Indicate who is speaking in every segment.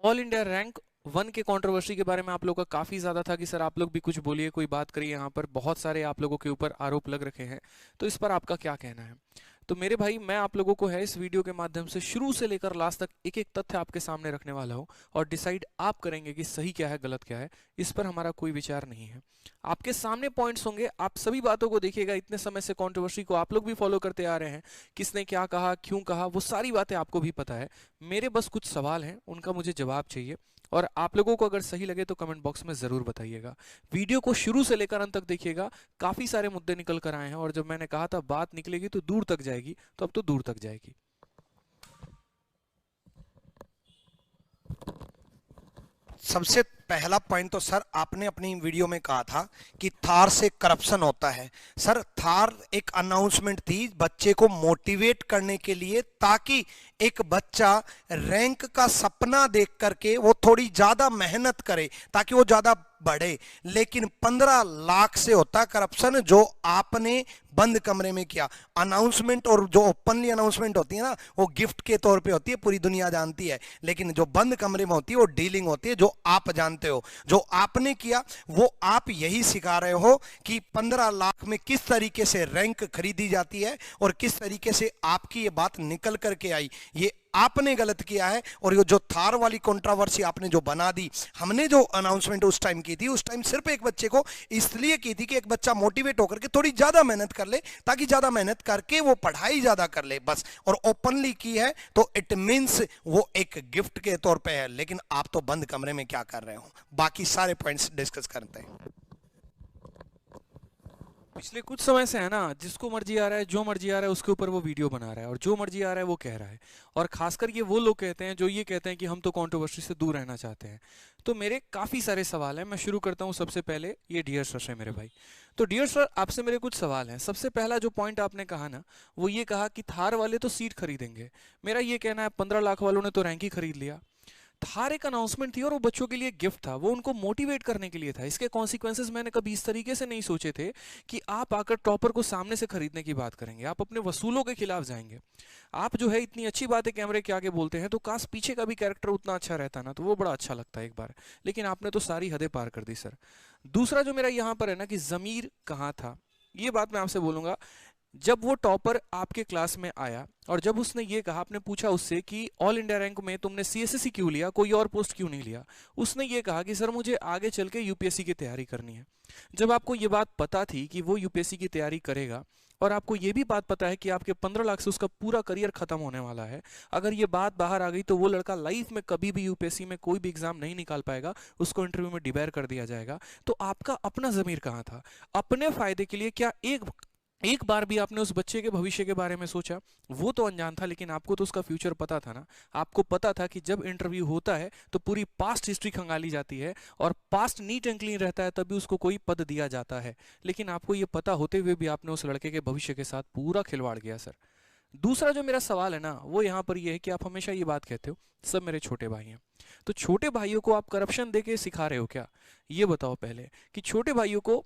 Speaker 1: All India rank 1 के controversy के बारे में आप लोगों का काफ़ी ज़्यादा था कि सर आप लोग भी कुछ बोलिए, कोई बात करिए। यहाँ पर बहुत सारे आप लोगों के ऊपर आरोप लग रखे हैं, तो इस पर आपका क्या कहना है? तो मेरे भाई, मैं आप लोगों को है इस वीडियो के माध्यम से शुरू से लेकर लास्ट तक एक एक तथ्य आपके सामने रखने वाला हूँ, और डिसाइड आप करेंगे कि सही क्या है गलत क्या है। इस पर हमारा कोई विचार नहीं है। आपके सामने पॉइंट्स होंगे, आप सभी बातों को देखिएगा। इतने समय से कंट्रोवर्सी को आप लोग भी फॉलो करते आ रहे हैं, किसने क्या कहा, क्यों कहा, वो सारी बातें आपको भी पता है। मेरे बस कुछ सवाल हैं, उनका मुझे जवाब चाहिए, और आप लोगों को अगर सही लगे तो कमेंट बॉक्स में ज़रूर बताइएगा। वीडियो को शुरू से लेकर अंत तक देखिएगा। काफ़ी सारे मुद्दे निकल कर आए हैं, और जब मैंने कहा था बात निकलेगी तो दूर तक जाएगी, तो अब तो दूर तक जाएगी।
Speaker 2: सबसे पहला पॉइंट तो सर आपने अपनी वीडियो में कहा था कि थार से करप्शन होता है। सर थार एक अनाउंसमेंट थी बच्चे को मोटिवेट करने के लिए, ताकि एक बच्चा रैंक का सपना देख करके वो थोड़ी ज्यादा मेहनत करे, ताकि वो ज्यादा बढ़े। लेकिन 15 लाख से होता करप्शन, जो आपने बंद कमरे में किया। अनाउंसमेंट और जो ओपनली अनाउंसमेंट होती है ना, वो गिफ्ट के तौर पे होती है, पूरी दुनिया जानती है। लेकिन जो बंद कमरे में होती है वो डीलिंग होती है, जो आप जानते हो। जो आपने किया वो आप यही सिखा रहे हो कि 15 लाख में किस तरीके से रैंक खरीदी जाती है और किस तरीके से आपकी ये बात निकल करके आई। ये आपने गलत किया है। और ये जो थार वाली कंट्रोवर्सी आपने जो बना दी, हमने जो अनाउंसमेंट उस टाइम की थी, उस टाइम सिर्फ एक बच्चे को इसलिए की थी कि एक बच्चा मोटिवेट होकर के थोड़ी ज्यादा मेहनत कर ले, ताकि ज्यादा मेहनत करके वो पढ़ाई ज्यादा कर ले, बस। और ओपनली की है तो इट मींस वो एक गिफ्ट के तौर पे है। लेकिन आप तो बंद कमरे में क्या कर रहे हो? बाकी सारे पॉइंट्स डिस्कस करते हैं।
Speaker 1: पिछले कुछ समय से है ना, जिसको मर्जी आ रहा है, जो मर्जी आ रहा है, उसके ऊपर वो वीडियो बना रहा है, और जो मर्जी आ रहा है वो कह रहा है। और खासकर ये वो लोग कहते हैं जो ये कहते हैं कि हम तो कंट्रोवर्सी से दूर रहना चाहते हैं। तो मेरे काफ़ी सारे सवाल हैं, मैं शुरू करता हूँ। सबसे पहले ये डियर सर है मेरे भाई। तो डियर सर, आपसे मेरे कुछ सवाल हैं। सबसे पहला जो पॉइंट आपने कहा ना, वो ये कहा कि थार वाले तो सीट खरीदेंगे। मेरा ये कहना है 15 लाख वालों ने तो रैंक ही खरीद लिया। थार एक अनाउंसमेंट थी, और वो बच्चों के लिए गिफ्ट था, वो उनको मोटिवेट करने के लिए था। इसके कॉन्सिक्वेंसेस मैंने कभी इस तरीके से नहीं सोचे थे कि आप आकर टॉपर को सामने से खरीदने की बात करेंगे, आप अपने वसूलों के खिलाफ जाएंगे। आप जो है इतनी अच्छी बातें कैमरे के आगे बोलते हैं, तो काश पीछे का भी कैरेक्टर उतना अच्छा रहता ना, तो वो बड़ा अच्छा लगता है एक बार। लेकिन आपने तो सारी हदें पार कर दी सर। दूसरा जो मेरा यहाँ पर है ना, कि जमीर कहाँ था, ये बात मैं आपसे बोलूंगा। जब वो टॉपर आपके क्लास में आया, और जब उसने ये कहा, आपने पूछा उससे कि ऑल इंडिया रैंक में तुमने सीएसएससी क्यों लिया, कोई और पोस्ट क्यों नहीं लिया, उसने ये कहा कि सर मुझे आगे चल के यूपीएससी की तैयारी करनी है। जब आपको ये बात पता थी कि वो यूपीएससी की तैयारी करेगा, और आपको ये भी बात पता है कि आपके 15 लाख से उसका पूरा करियर खत्म होने वाला है, अगर ये बात बाहर आ गई तो वो लड़का लाइफ में कभी भी यूपीएससी में कोई भी एग्जाम नहीं निकाल पाएगा, उसको इंटरव्यू में डिबेयर कर दिया जाएगा। तो आपका अपना जमीर कहाँ था? अपने फायदे के लिए क्या एक बार भी आपने उस बच्चे के भविष्य के बारे में सोचा? वो तो अनजान था, लेकिन आपको तो उसका फ्यूचर पता था ना। आपको पता था कि जब इंटरव्यू होता है तो पूरी पास्ट हिस्ट्री खंगाली जाती है, और पास्ट नीट एंड क्लीन रहता है तभी उसको कोई पद दिया जाता है। लेकिन आपको ये पता होते हुए भी आपने उस लड़के के भविष्य के साथ पूरा खिलवाड़ किया सर। दूसरा जो मेरा सवाल है ना, वो यहाँ पर ये है कि आप हमेशा ये बात कहते हो सब मेरे छोटे भाई हैं। तो छोटे भाइयों को आप करप्शन देके सिखा रहे हो क्या? ये बताओ पहले, कि छोटे भाइयों को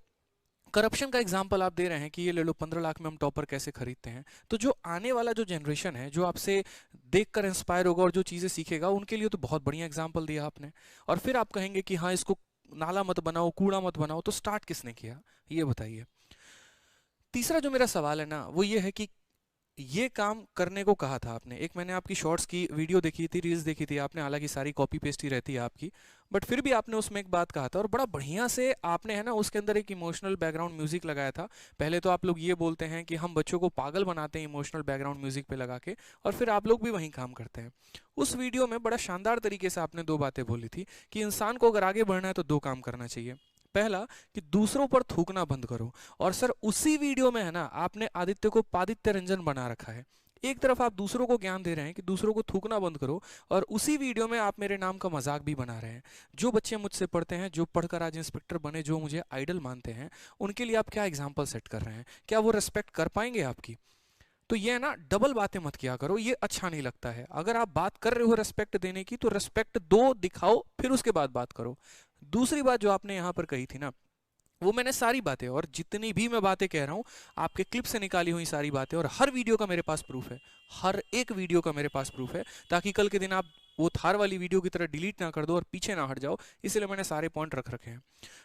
Speaker 1: करप्शन का एग्जाम्पल आप दे रहे हैं कि ये ले लो 15 लाख में हम टॉपर कैसे खरीदते हैं। तो जो आने वाला जो जनरेशन है, जो आपसे देखकर इंस्पायर होगा और जो चीज़ें सीखेगा, उनके लिए तो बहुत बढ़िया एग्जाम्पल दिया आपने। और फिर आप कहेंगे कि हाँ, इसको नाला मत बनाओ, कूड़ा मत बनाओ। तो स्टार्ट किसने किया, ये बताइए। तीसरा जो मेरा सवाल है ना, वो ये है कि ये काम करने को कहा था आपने। एक मैंने आपकी शॉर्ट्स की वीडियो देखी थी, रील्स देखी थी आपने, हालांकि सारी कॉपी पेस्ट ही रहती है आपकी, बट फिर भी आपने उसमें एक बात कहा था, और बड़ा बढ़िया से आपने है ना उसके अंदर एक इमोशनल बैकग्राउंड म्यूजिक लगाया था। पहले तो आप लोग ये बोलते हैं कि हम बच्चों को पागल बनाते हैं इमोशनल बैकग्राउंड म्यूजिक पे लगा के, और फिर आप लोग भी वही काम करते हैं। उस वीडियो में बड़ा शानदार तरीके से आपने दो बातें बोली थी कि इंसान को अगर आगे बढ़ना है तो दो काम करना चाहिए। पहला, कि दूसरों पर थूकना बंद करो। और सर उसी वीडियो में है ना, आपने आदित्य को पादित्य रंजन बना रखा है। एक तरफ आप दूसरों को ज्ञान दे रहे हैं कि दूसरों को थूकना बंद करो, और उसी वीडियो में आप मेरे नाम का मजाक भी बना रहे हैं। जो बच्चे मुझसे पढ़ते हैं, जो पढ़कर आज इंस्पेक्टर बने, जो मुझे आइडल मानते हैं, उनके लिए आप क्या एग्जाम्पल सेट कर रहे हैं? क्या वो रेस्पेक्ट कर पाएंगे आपकी? तो ये है ना, डबल बातें मत किया करो, ये अच्छा नहीं लगता है। अगर आप बात कर रहे हो रेस्पेक्ट देने की, तो रेस्पेक्ट दो, दिखाओ, फिर उसके बाद बात करो। दूसरी बात जो आपने यहां पर कही थी ना, वो मैंने सारी बातें, और जितनी भी मैं बातें कह रहा हूँ, आपके क्लिप से निकाली हुई सारी बातें, और हर वीडियो का मेरे पास प्रूफ है। हर एक वीडियो का मेरे पास प्रूफ है, ताकि कल के दिन आप वो थार वाली वीडियो की तरह डिलीट ना कर दो और पीछे ना हट जाओ, इसलिए मैंने सारे पॉइंट रख रखे हैं।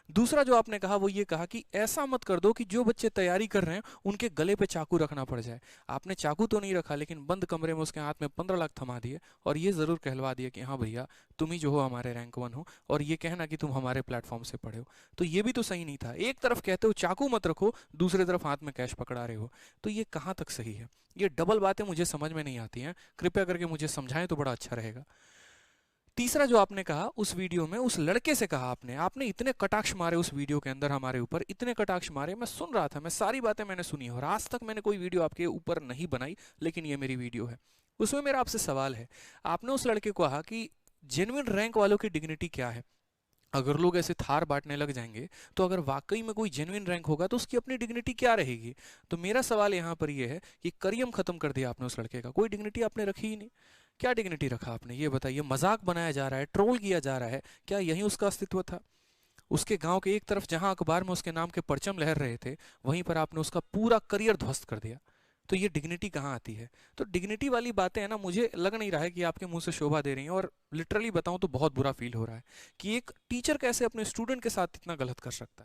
Speaker 1: दूसरा जो आपने कहा वो ये कहा कि ऐसा मत कर दो कि जो बच्चे तैयारी कर रहे हैं उनके गले पे चाकू रखना पड़ जाए। आपने चाकू तो नहीं रखा, लेकिन बंद कमरे में उसके हाथ में 15 लाख थमा दिए और ये ज़रूर कहलवा दिया कि हाँ भैया तुम ही जो हो हमारे रैंक 1 हो, और ये कहना कि तुम हमारे प्लेटफॉर्म से पढ़े हो। तो ये भी तो सही नहीं था। एक तरफ कहते हो चाकू मत रखो, दूसरी तरफ हाथ में कैश पकड़ा रहे हो, तो ये कहाँ तक सही है? ये डबल बातें मुझे समझ में नहीं आती हैं, कृपया करके मुझे समझाएं तो बड़ा अच्छा रहेगा। तीसरा जो आपने कहा उस वीडियो में, उस लड़के से कहा आपने आपने इतने कटाक्ष मारे उस वीडियो के अंदर हमारे ऊपर, इतने कटाक्ष मारे, मैं सुन रहा था, मैं सारी बातें मैंने सुनी और आज तक मैंने कोई वीडियो आपके ऊपर नहीं बनाई, लेकिन ये मेरी वीडियो है। उसमें मेरा आपसे सवाल है, आपने उस लड़के को कहा कि जेन्युइन रैंक वालों की डिग्निटी क्या है? अगर लोग ऐसे थार बांटने लग जाएंगे, तो अगर वाकई में कोई जेन्युइन रैंक होगा तो उसकी अपनी डिग्निटी क्या रहेगी? तो मेरा सवाल यहाँ पर यह है कि करियम खत्म कर दिया आपने उस लड़के का, कोई डिग्निटी आपने रखी ही नहीं। क्या डिग्निटी रखा आपने, ये बताइए? मजाक बनाया जा रहा है, ट्रोल किया जा रहा है, क्या यही उसका अस्तित्व था? उसके गांव के एक तरफ जहां अखबार में उसके नाम के परचम लहर रहे थे, वहीं पर आपने उसका पूरा करियर ध्वस्त कर दिया। तो ये डिग्निटी कहाँ आती है? तो डिग्निटी वाली बातें है ना, मुझे लग नहीं रहा है कि आपके मुंह से शोभा दे रही हैं, और लिटरली बताऊं तो बहुत बुरा फील हो रहा है कि एक टीचर कैसे अपने स्टूडेंट के साथ इतना गलत कर सकता है।